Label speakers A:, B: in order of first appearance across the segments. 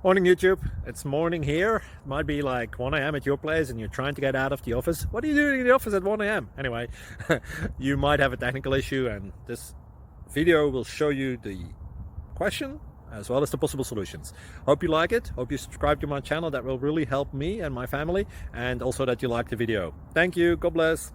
A: Morning YouTube, it's morning here. It might be like 1 a.m. at your place and you're trying to get out of the office. What are you doing in the office at 1 a.m.? Anyway, you might have a technical issue and this video will show you the question as well as the possible solutions. Hope you like it, hope you subscribe to my channel. That will really help me and my family, and also that you like the video. Thank you, God bless.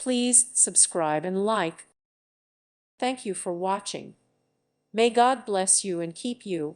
B: Please subscribe and like. Thank you for watching. May God bless you and keep you.